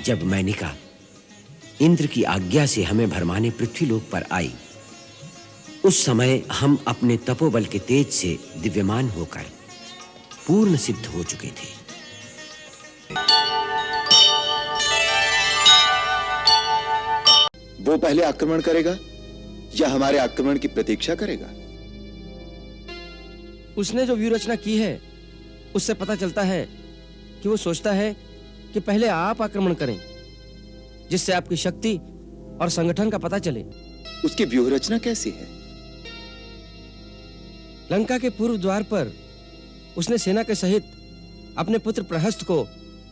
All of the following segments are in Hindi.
जब मैनिका इंद्र की आज्ञा से हमें भरमाने पृथ्वीलोक पर आई, उस समय हम अपने तपोबल के तेज से दिव्यमान होकर पूर्ण सिद्ध हो चुके थे। वो पहले आक्रमण करेगा या हमारे आक्रमण की प्रतीक्षा करेगा? उसने जो व्यूह रचना की है उससे पता चलता है कि वो सोचता है कि पहले आप आक्रमण करें, जिससे आपकी शक्ति और संगठन का पता चले। उसकी व्यूह रचना कैसी है? लंका के पूर्व द्वार पर उसने सेना के सहित अपने पुत्र प्रहस्त को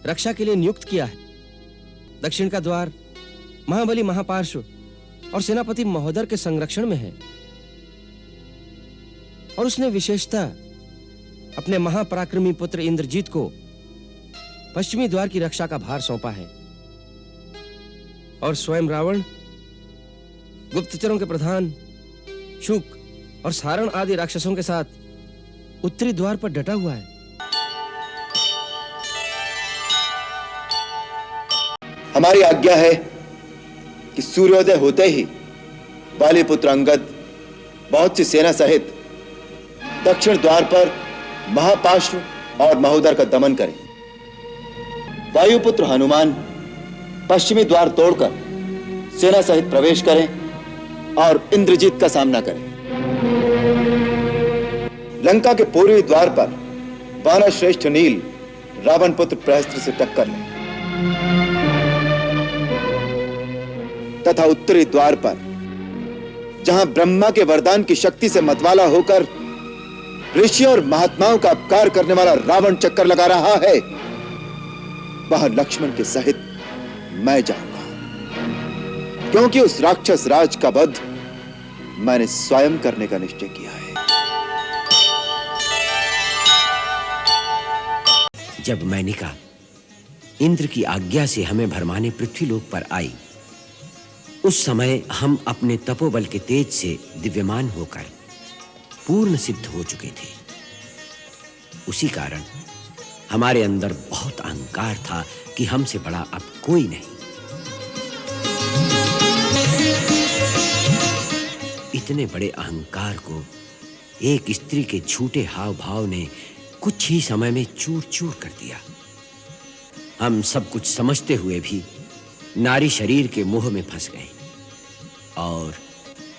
रक्षा के लिए नियुक्त किया है। दक्षिण का द्वार महाबली महापार्श्व और सेनापति महोदर के संरक्षण में है, और उसने विशेषतः अपने महापराक्रमी पुत्र इंद्रजीत को पश्चिमी द्वार की रक्षा का भार सौंपा है, और स्वयं रावण गुप्तचरों के प्रधान शुक और सारण आदि राक्षसों के साथ उत्तरी द्वार पर डटा हुआ है। हमारी आज्ञा है कि सूर्योदय होते ही बालीपुत्र अंगद बहुत सी सेना सहित दक्षिण द्वार पर महापार्श्व और महोदर का दमन करें। वायुपुत्र हनुमान पश्चिमी द्वार तोड़कर सेना सहित प्रवेश करें और इंद्रजीत का सामना करें। लंका के पूर्वी द्वार पर वानर श्रेष्ठ नील रावण पुत्र प्रहस्त्र से टक्कर लें तथा उत्तरी द्वार पर जहां ब्रह्मा के वरदान की शक्ति से मतवाला होकर ऋषि और महात्माओं का अपकार करने वाला रावण चक्कर लगा रहा है, वहां लक्ष्मण के सहित मैं जाऊंगा, क्योंकि उस राक्षस राज का वध मैंने स्वयं करने का निश्चय किया है। जब मैनिका इंद्र की आज्ञा से हमें भरमाने पृथ्वीलोक पर आई, उस समय हम अपने तपोबल के तेज से दिव्यमान होकर पूर्ण सिद्ध हो चुके थे। उसी कारण हमारे अंदर बहुत अहंकार था कि हमसे बड़ा अब कोई नहीं। इतने बड़े अहंकार को एक स्त्री के झूठे हाव भाव ने कुछ ही समय में चूर-चूर कर दिया। हम सब कुछ समझते हुए भी नारी शरीर के मोह में फंस गए, और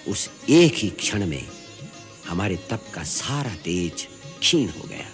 उस एक ही क्षण में हमारे तप का सारा तेज क्षीण हो गया।